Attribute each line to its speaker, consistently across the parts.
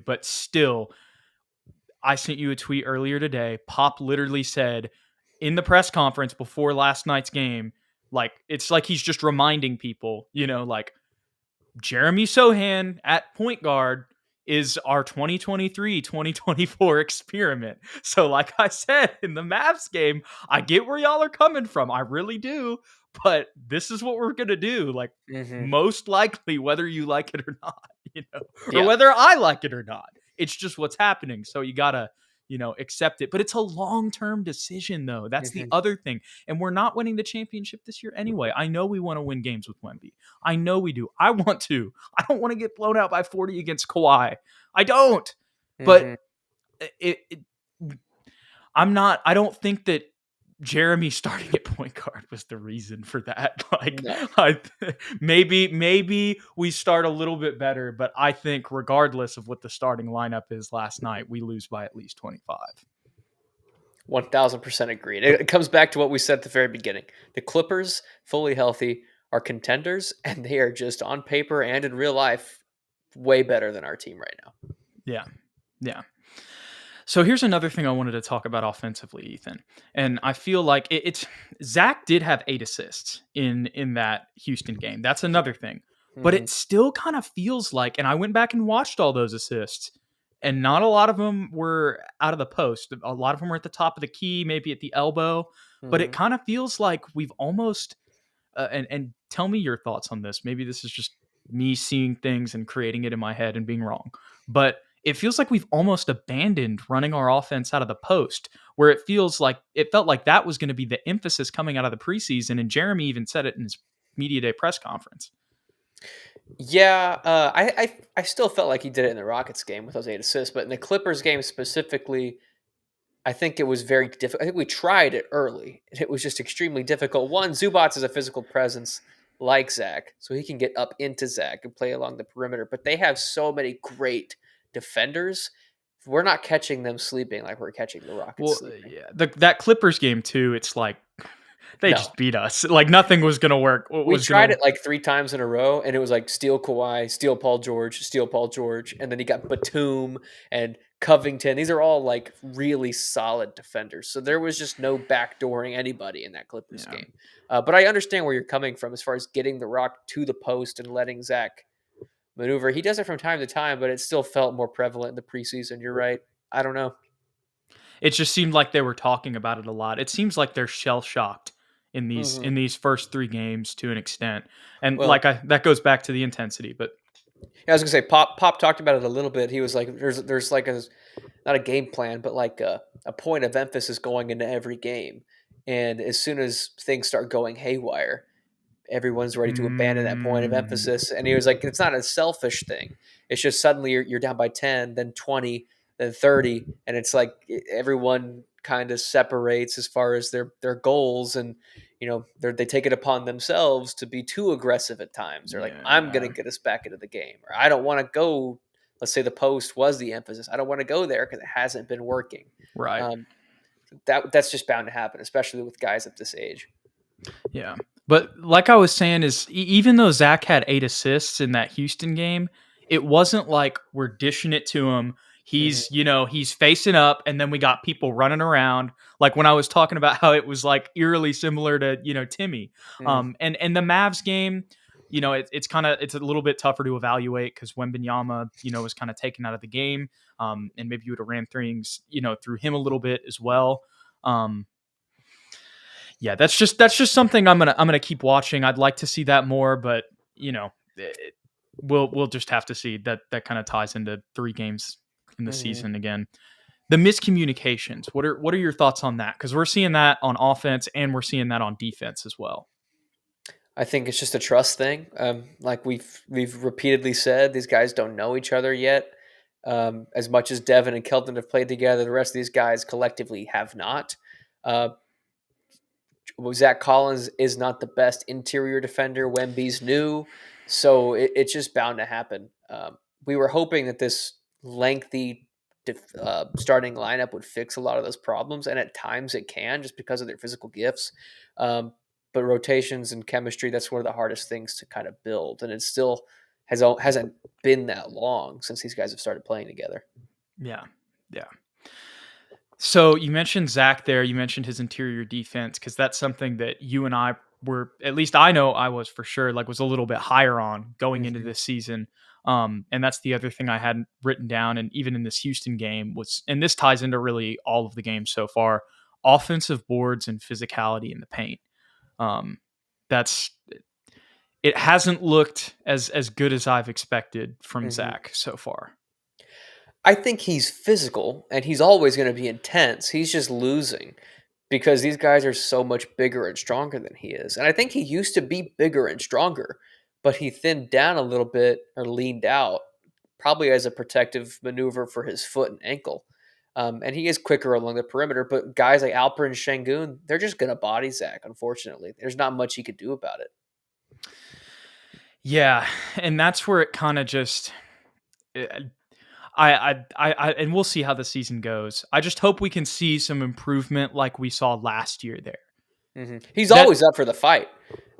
Speaker 1: but still, I sent you a tweet earlier today. Pop literally said in the press conference before last night's game, like, it's like he's just reminding people, like, Jeremy Sohan at point guard is our 2023-2024 experiment. So like I said in the Mavs game, I get where y'all are coming from. I really do. But this is what we're going to do. Like, most likely, whether you like it or not, or
Speaker 2: Yeah.
Speaker 1: whether I like it or not. It's just what's happening. So you got to, accept it. But it's a long-term decision, though. That's the other thing. And we're not winning the championship this year anyway. I know we want to win games with Wemby. I know we do. I want to. I don't want to get blown out by 40 against Kawhi. I don't. But I don't think that Jeremy starting at point guard was the reason for that. Like,
Speaker 2: No.
Speaker 1: maybe we start a little bit better, but I think regardless of what the starting lineup is last night, we lose by at least 25.
Speaker 2: 1000% agreed. It comes back to what we said at the very beginning. The Clippers, fully healthy, are contenders, and they are just on paper and in real life way better than our team right now.
Speaker 1: Yeah. So here's another thing I wanted to talk about offensively, Ethan. And I feel like it's Zach did have 8 assists in that Houston game. That's another thing. But it still kind of feels like, and I went back and watched all those assists, and not a lot of them were out of the post. A lot of them were at the top of the key, maybe at the elbow. But it kind of feels like we've almost, and tell me your thoughts on this. Maybe this is just me seeing things and creating it in my head and being wrong. But it feels like we've almost abandoned running our offense out of the post, where it felt like that was going to be the emphasis coming out of the preseason. And Jeremy even said it in his media day press conference.
Speaker 2: Yeah, I still felt like he did it in the Rockets game with those 8 assists, but in the Clippers game specifically, I think it was very difficult. I think we tried it early. It was just extremely difficult. One, Zubats is a physical presence like Zach, so he can get up into Zach and play along the perimeter. But they have so many great defenders. We're not catching them sleeping like we're catching the Rockets sleeping.
Speaker 1: Yeah, that Clippers game too. It's like they
Speaker 2: No.
Speaker 1: just beat us. Like nothing was going to work.
Speaker 2: We tried it like 3 times in a row, and it was like steal Kawhi, steal Paul George, and then you got Batum and Covington. These are all like really solid defenders. So there was just no backdooring anybody in that Clippers game. But I understand where you're coming from as far as getting the rock to the post and letting Zach maneuver. He does it from time to time, but it still felt more prevalent in the preseason. You're right. I don't know.
Speaker 1: It just seemed like they were talking about it a lot. It seems like they're shell shocked in these first 3 games to an extent, and
Speaker 2: Well,
Speaker 1: that goes back to the intensity. But
Speaker 2: I was gonna say, Pop talked about it a little bit. He was like, "There's like a not a game plan, but like a point of emphasis going into every game, and as soon as things start going haywire, everyone's ready to abandon that point of emphasis." And he was like, "It's not a selfish thing. It's just suddenly you're down by 10, then 20, then 30, and it's like everyone kind of separates as far as their goals, and they take it upon themselves to be too aggressive at times. They're like, I'm going to get us back into the game, or I don't want to go. Let's say the post was the emphasis. I don't want to go there because it hasn't been working.
Speaker 1: right.
Speaker 2: That's just bound to happen, especially with guys at this age.
Speaker 1: Yeah. But like I was saying, even though Zach had 8 assists in that Houston game, it wasn't like we're dishing it to him. He's, he's facing up, and then we got people running around. Like when I was talking about how it was like eerily similar to, Timmy. And the Mavs game, it's a little bit tougher to evaluate because Wembanyama, was kind of taken out of the game. And maybe you would have ran things, through him a little bit as well. Yeah, that's just something I'm gonna keep watching. I'd like to see that more, but we'll just have to see. That kind of ties into 3 games in the season again. The miscommunications. What are your thoughts on that? Because we're seeing that on offense and we're seeing that on defense as well.
Speaker 2: I think it's just a trust thing. Like we've repeatedly said, these guys don't know each other yet. As much as Devin and Kelton have played together, the rest of these guys collectively have not. Zach Collins is not the best interior defender. Wemby's new, so it's just bound to happen. We were hoping that this lengthy starting lineup would fix a lot of those problems, and at times it can just because of their physical gifts. But rotations and chemistry, that's one of the hardest things to kind of build, and it still hasn't been that long since these guys have started playing together.
Speaker 1: Yeah. Yeah. So you mentioned Zach there. You mentioned his interior defense because that's something that you and I were, at least I know I was for sure, like was a little bit higher on going into
Speaker 2: Mhm,
Speaker 1: this season. And that's the other thing I hadn't written down. And even in this Houston game was, and this ties into really all of the games so far, offensive boards and physicality in the paint. Um, that's it hasn't looked as good as I've expected from
Speaker 2: mhm.
Speaker 1: Zach so far.
Speaker 2: I think he's physical, and he's always gonna be intense. He's just losing because these guys are so much bigger and stronger than he is, and I think he used to be bigger and stronger, but he thinned down a little bit or leaned out, probably as a protective maneuver for his foot and ankle. And he is quicker along the perimeter, but guys like Alper and Şengün, they're just gonna body Zach, unfortunately. There's not much he could do about it.
Speaker 1: Yeah, and that's where it kind of just eh, and we'll see how the season goes. I just hope we can see some improvement like we saw last year there.
Speaker 2: Mhm. He's
Speaker 1: That
Speaker 2: always up for the fight.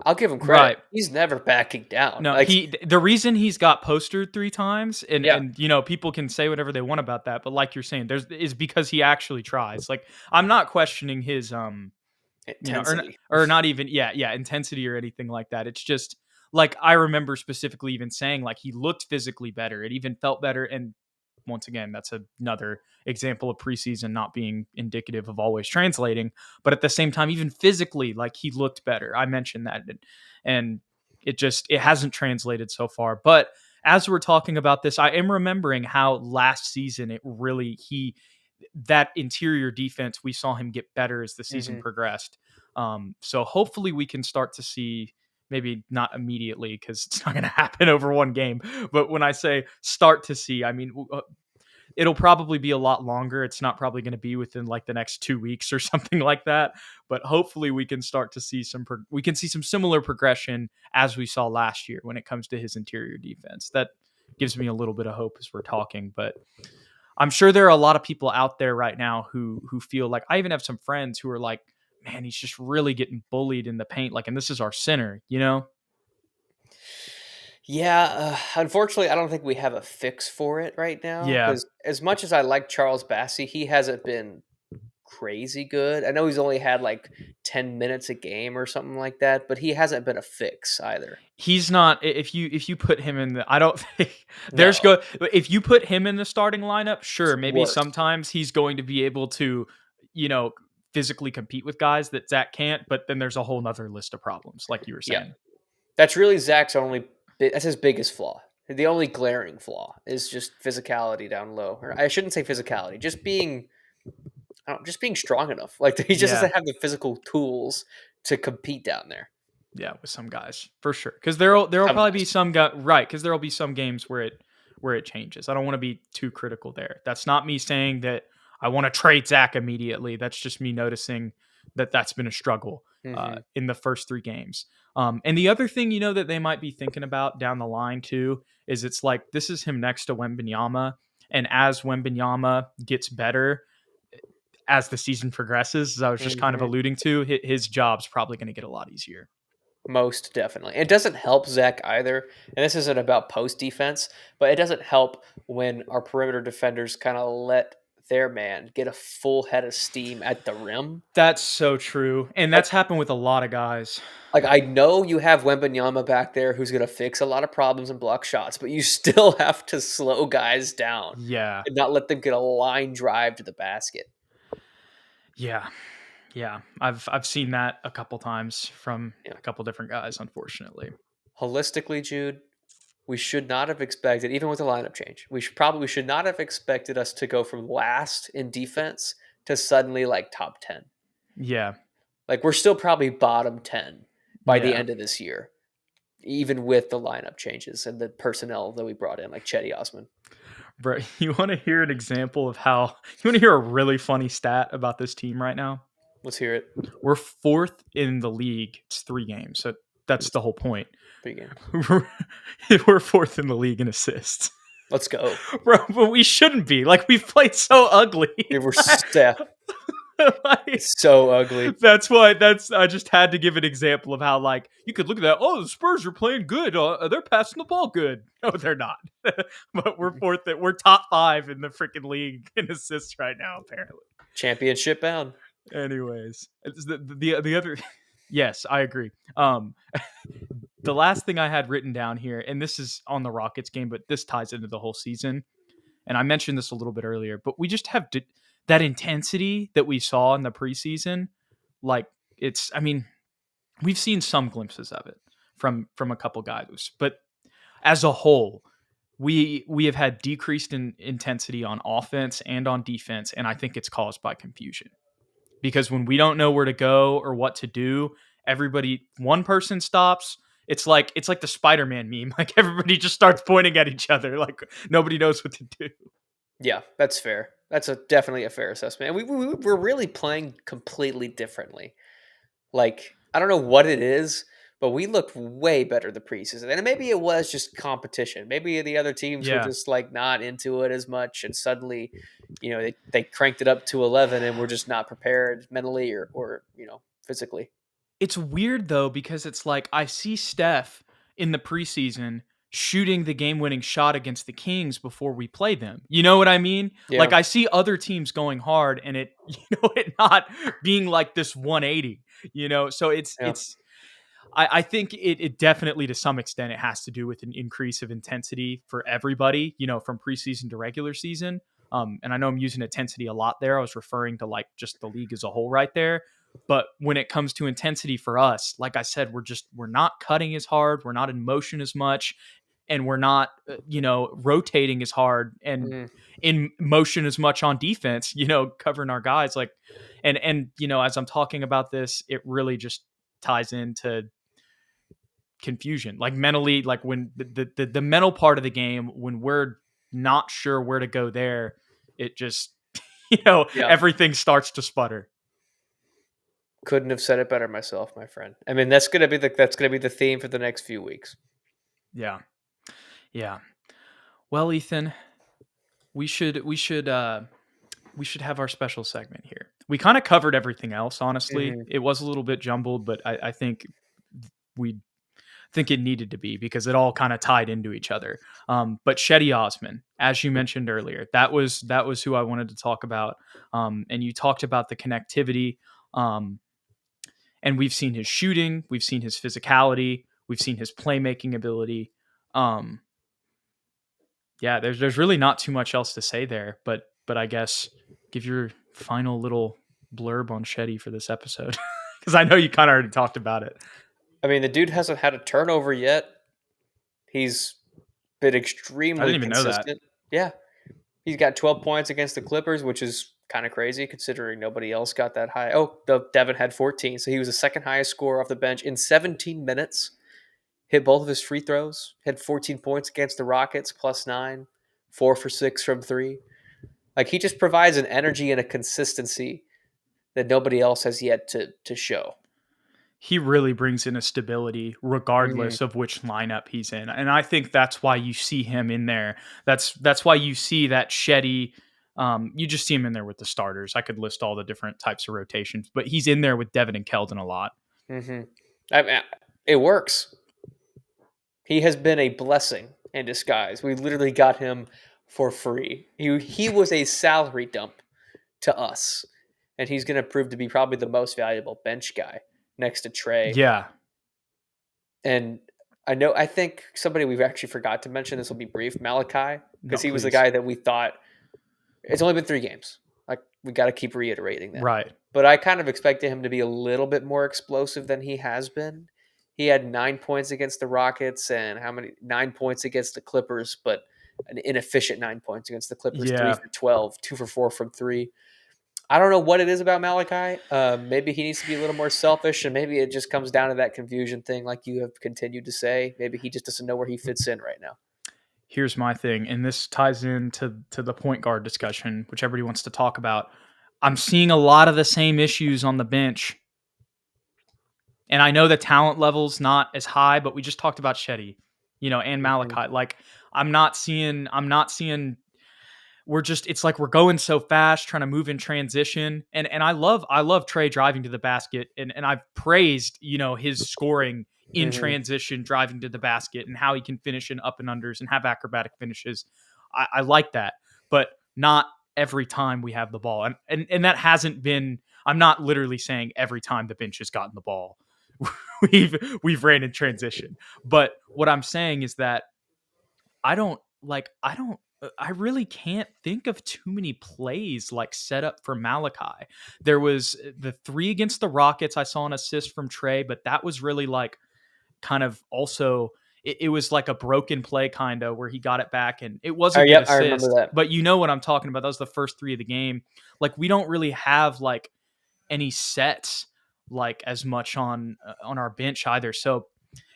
Speaker 2: I'll give him credit.
Speaker 1: right.
Speaker 2: He's never backing down.
Speaker 1: No,
Speaker 2: Like,
Speaker 1: the reason he's got postered 3 times and
Speaker 2: yeah,
Speaker 1: people can say whatever they want about that, but like you're saying, there's is because he actually tries. Like I'm not questioning his
Speaker 2: intensity.
Speaker 1: or not even intensity or anything like that. It's just like I remember specifically even saying like he looked physically better. It even felt better. And once again, that's another example of preseason not being indicative of always translating. But at the same time, even physically, like he looked better. I mentioned that, and it hasn't translated so far. But as we're talking about this, I am remembering how last season it really he that interior defense we saw him get better as the season
Speaker 2: Mhm.
Speaker 1: progressed. So hopefully we can start to see maybe not immediately because it's not going to happen over one game. But when I say start to see, I mean it'll probably be a lot longer. It's not probably going to be within like the next 2 weeks or something like that. But hopefully we can start to see we can see some similar progression as we saw last year when it comes to his interior defense. That gives me a little bit of hope as we're talking. But I'm sure there are a lot of people out there right now who feel like I even have some friends who are like, man, he's just really getting bullied in the paint. Like, and this is our center, you know?
Speaker 2: Yeah, unfortunately, I don't think we have a fix for it right now.
Speaker 1: Yeah.
Speaker 2: Because as much as I like Charles Bassey, he hasn't been crazy good. I know he's only had, like, 10 minutes a game or something like that, but he hasn't been a fix either.
Speaker 1: He's not if you put him in the I don't think there's
Speaker 2: No,
Speaker 1: go if you put him in the starting lineup,
Speaker 2: it's
Speaker 1: sure, maybe
Speaker 2: worse.
Speaker 1: sometimes he's going to be able to, you know, physically compete with guys that Zach can't, but then there's a whole nother list of problems, like you were
Speaker 2: Yeah.
Speaker 1: saying.
Speaker 2: That's really Zach's only that's his biggest flaw. The only glaring flaw is just physicality down low. Or I shouldn't say physicality, just being I don't just being strong enough. Like, he just
Speaker 1: Yeah.
Speaker 2: doesn't have the physical tools to compete down there.
Speaker 1: Yeah, with some guys for sure. Because there'll
Speaker 2: Some
Speaker 1: probably be
Speaker 2: guys.
Speaker 1: some guy right. Because there'll be some games where it changes. I don't want to be too critical there. That's not me saying that I want to trade Zach immediately. That's just me noticing that that's been a struggle
Speaker 2: Mhm.
Speaker 1: in the first 3 games. And the other thing that they might be thinking about down the line too is it's like this is him next to Wembenyama, and as Wembenyama gets better as the season progresses, as I was just kind of
Speaker 2: Mhm.
Speaker 1: alluding to, his job's probably going to get a lot easier.
Speaker 2: Most definitely. It doesn't help Zach either, and this isn't about post defense, but it doesn't help when our perimeter defenders kinda let their man get a full head of steam at the rim.
Speaker 1: That's so true, and
Speaker 2: Like
Speaker 1: that's happened with a lot of guys.
Speaker 2: I know you have Wembanyama back there who's gonna fix a lot of problems and block shots, but you still have to slow guys down
Speaker 1: Yeah,
Speaker 2: and not let them get a line drive to the basket.
Speaker 1: yeah, yeah. I've seen that a couple times from
Speaker 2: Yeah.
Speaker 1: a couple different guys, unfortunately.
Speaker 2: Holistically, Jude, we should not have expected, even with the lineup change, we should not have expected us to go from last in defense to suddenly like top 10.
Speaker 1: Yeah,
Speaker 2: Like, we're still probably bottom 10 by the
Speaker 1: yeah.
Speaker 2: end of this year, even with the lineup changes and the personnel that we brought in, like Chetty Osman.
Speaker 1: Bro, you want to hear an example of how you want to hear a really funny stat about this team right now?
Speaker 2: Let's hear it.
Speaker 1: We're fourth in the league. It's 3 games, so that's the whole point.
Speaker 2: Three games.
Speaker 1: We're fourth in the league in assists.
Speaker 2: Let's go.
Speaker 1: Bro, but we shouldn't be. Like we've played so ugly.
Speaker 2: We were staff.
Speaker 1: Like,
Speaker 2: It's so ugly.
Speaker 1: that's why I just had to give an example of how like you could look at that. Oh, the Spurs are playing good. They're passing the ball good. No, they're not. But we're
Speaker 2: Mhm.
Speaker 1: fourth. We're top five in the freaking league in assists right now. Apparently.
Speaker 2: Championship bound.
Speaker 1: Anyways, it's the other. Yes, I agree. The last thing I had written down here, and this is on the Rockets game, but this ties into the whole season. And I mentioned this a little bit earlier, but we just have that intensity that we saw in the preseason. Like it's, I mean, we've seen some glimpses of it from a couple guys, but as a whole, we have had decreased in intensity on offense and on defense, and I think it's caused by confusion because when we don't know where to go or what to do, one person stops. It's like the Spider-Man meme. Like everybody just starts pointing at each other. Like nobody knows what to do.
Speaker 2: Yeah, that's fair. That's definitely a fair assessment. And we're really playing completely differently. Like, I don't know what it is, but we looked way better the preseason. And maybe it was just competition. Maybe the other teams were
Speaker 1: Yeah,
Speaker 2: just like not into it as much, and suddenly, they cranked it up to 11, and we're just not prepared mentally or physically.
Speaker 1: it's weird though because it's like I see Steph in the preseason shooting the game-winning shot against the Kings before we play them. You know what I mean? Like
Speaker 2: Yeah,
Speaker 1: I see other teams going hard and it it not being like this 180, So it's
Speaker 2: yeah.
Speaker 1: it's I think it definitely to some extent it has to do with an increase of intensity for everybody, from preseason to regular season. And I know I'm using intensity a lot there. I was referring to like just the league as a whole right there. But when it comes to intensity for us, like I said, we're not cutting as hard, we're not in motion as much, and we're not rotating as hard and
Speaker 2: Mm,
Speaker 1: in motion as much on defense, covering our guys like and as I'm talking about this, it really just ties into confusion like mentally like when the mental part of the game when we're not sure where to go there it just
Speaker 2: yeah.
Speaker 1: everything starts to sputter.
Speaker 2: Couldn't have said it better myself, my friend. I mean, that's gonna be the theme for the next few weeks.
Speaker 1: Yeah, yeah. Well, Ethan, we should have our special segment here. We kind of covered everything else, honestly.
Speaker 2: Hmm.
Speaker 1: It was a little bit jumbled, but I we think it needed to be because it all kind of tied into each other. But Shetty Osman, as you mentioned earlier, that was who I wanted to talk about. And you talked about the connectivity. Um, and we've seen his shooting, we've seen his physicality, we've seen his playmaking ability. Um, yeah, there's really not too much else to say there, but I guess give your final little blurb on Shetty for this episode because I know you kind of already talked about it.
Speaker 2: I mean, the dude hasn't had a turnover yet. He's been
Speaker 1: I didn't
Speaker 2: extremely
Speaker 1: even know that.
Speaker 2: consistent. Yeah, he's got 12 points against the Clippers, which is kind of crazy considering nobody else got that high. Oh, the Devin had 14, so he was the second highest scorer off the bench in 17 minutes. Hit both of his free throws. Had 14 points against the Rockets, +9, 4 for 6 from three. Like he just provides an energy and a consistency that nobody else has yet to show.
Speaker 1: He really brings in a stability
Speaker 2: Hmm.
Speaker 1: regardless of which lineup he's in. And I think that's why you see him in there. That's why you see that Shetty. You just see him in there with the starters. I could list all the different types of rotations, but he's in there with Devin and Keldon a lot.
Speaker 2: Hmm. I mean, it works. He has been a blessing in disguise. We literally got him for free. He was a salary dump to us, and he's going to prove to be probably the most valuable bench guy next to Trey.
Speaker 1: Yeah,
Speaker 2: And I think somebody we've actually forgot to mention. This will be brief. Malachi, because
Speaker 1: no,
Speaker 2: he was the
Speaker 1: please.
Speaker 2: guy that we thought it's only been 3 games. Like we got to keep reiterating that.
Speaker 1: Right.
Speaker 2: But I kind of expected him to be a little bit more explosive than he has been. He had 9 points against the Rockets and how many 9 points against the Clippers, but an inefficient 9 points against the Clippers. Three
Speaker 1: Yeah.
Speaker 2: for 12, 2 for 4 from three. I don't know what it is about Malachi. Maybe he needs to be a little more selfish, and maybe it just comes down to that confusion thing, like you have continued to say. Maybe he just doesn't know where he fits in right now.
Speaker 1: Here's my thing, and this ties into the point guard discussion, which everybody wants to talk about. I'm seeing a lot of the same issues on the bench. And I know the talent level's not as high, but we just talked about Shetty, and
Speaker 2: Hmm.
Speaker 1: Malachi. Like I'm not seeing we're just it's like we're going so fast trying to move in transition, and I love Trey driving to the basket, and I've praised, his scoring in
Speaker 2: Hmm.
Speaker 1: transition, driving to the basket, and how he can finish in up and unders and have acrobatic finishes. I like that, but not every time we have the ball, and that hasn't been. I'm not literally saying every time the bench has gotten the ball, we've we've ran in transition, but what I'm saying is that I really can't think of too many plays like set up for Malachi. There was the three against the Rockets. I saw an assist from Trey, but that was really like kind of also it was like a broken play kind of where he got it back and it was a good
Speaker 2: Yep, I remember
Speaker 1: assist.
Speaker 2: that.
Speaker 1: But you know what I'm talking about. That was the first three of the game. Like we don't really have like any sets like as much on our bench either. So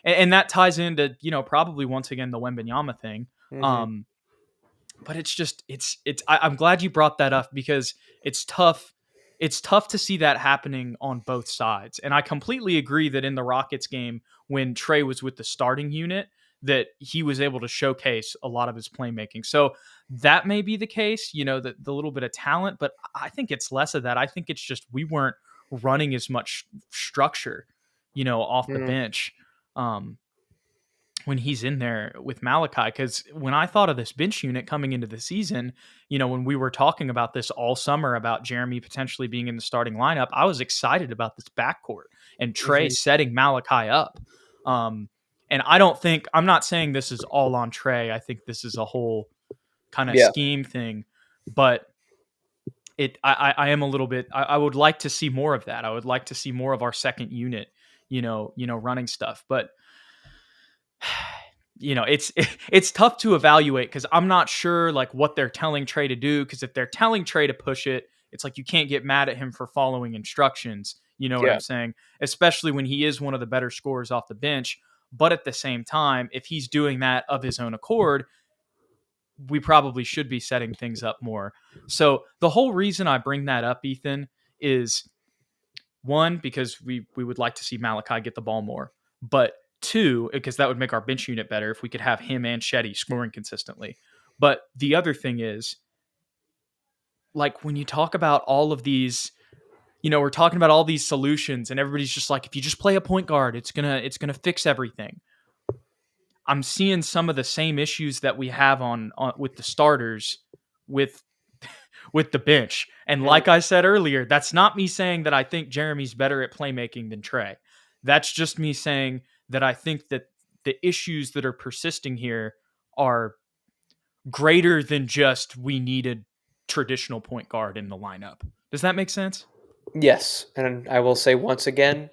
Speaker 1: and that ties into, probably once again the Wembenyama thing.
Speaker 2: Hmm.
Speaker 1: Um, but it's just I'm glad you brought that up because it's tough. It's tough to see that happening on both sides. And I completely agree that in the Rockets game, when Trey was with the starting unit, that he was able to showcase a lot of his playmaking. So that may be the case, the little bit of talent, but I think it's less of that. I think it's just we weren't running as much structure, off the
Speaker 2: Hmm.
Speaker 1: bench. Um, when he's in there with Malachi. Because when I thought of this bench unit coming into the season, when we were talking about this all summer about Jeremy potentially being in the starting lineup, I was excited about this backcourt and Trey
Speaker 2: Hmm.
Speaker 1: setting Malachi up. Um, and I'm not saying this is all on Trey. I think this is a whole kind of
Speaker 2: Yeah.
Speaker 1: scheme thing, but I am a little bit, I would like to see more of that. I would like to see more of our second unit, running stuff, but it's it's tough to evaluate because I'm not sure like what they're telling Trey to do. Because if they're telling Trey to push it, it's like you can't get mad at him for following instructions. You know what
Speaker 2: Yeah.
Speaker 1: I'm saying? Especially when he is one of the better scorers off the bench. But at the same time, if he's doing that of his own accord, we probably should be setting things up more. So the whole reason I bring that up, Ethan, is one, because we would like to see Malachi get the ball more, but two, because that would make our bench unit better if we could have him and Shetty scoring consistently. But the other thing is, like when you talk about all of these, we're talking about all these solutions, and everybody's just like, if you just play a point guard, it's gonna fix everything. I'm seeing some of the same issues that we have on with the starters with with the bench. And
Speaker 2: Mhm.
Speaker 1: like I said earlier, that's not me saying that I think Jeremy's better at playmaking than Trey. That's just me saying that I think that the issues that are persisting here are greater than just we needed traditional point guard in the lineup. Does that make sense?
Speaker 2: Yes, and I will say once again,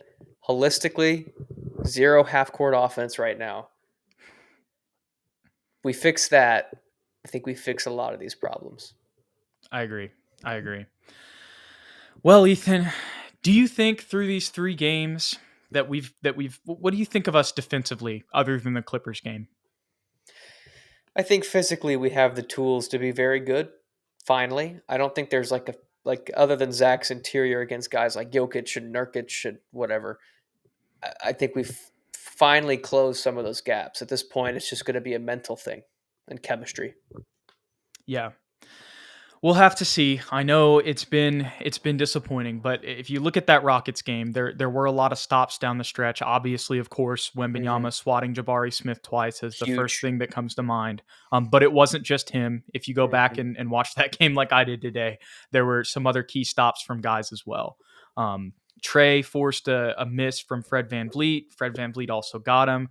Speaker 2: holistically, zero half court offense right now. We fix that. I think we fix a lot of these problems.
Speaker 1: I agree. I agree. Well, Ethan, do you think through these three games that we've what do you think of us defensively other than the Clippers game?
Speaker 2: I think physically we have the tools to be very good. Finally, I don't think there's like other than Zach's interior against guys like Jokic and Nurkic and whatever. I think we've finally closed some of those gaps. At this point, it's just going to be a mental thing and chemistry.
Speaker 1: Yeah. We'll have to see. I know it's been disappointing, but if you look at that Rockets game, there were a lot of stops down the stretch. Obviously, of course,
Speaker 2: Hmm.
Speaker 1: Wembenyama swatting Jabari Smith twice is the first
Speaker 2: Huge.
Speaker 1: thing that comes to mind. But it wasn't just him. If you go back
Speaker 2: Hmm.
Speaker 1: and watch that game like I did today, there were some other key stops from guys as well. Um, Trey forced a miss from Fred Van Vliet. Fred Van Vliet also got him.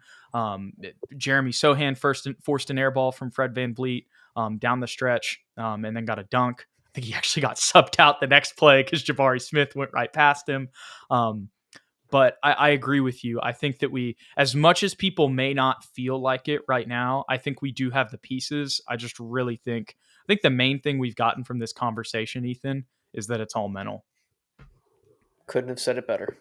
Speaker 1: Jeremy Sohan first forced an air ball from Fred Van Vliet down the stretch, and then got a dunk. I think he actually got subbed out the next play because Jabari Smith went right past him. Um, but I agree with you. I think that as much as people may not feel like it right now, I think we do have the pieces. I just really I think the main thing we've gotten from this conversation, Ethan, is that it's all mental.
Speaker 2: Couldn't have said it better.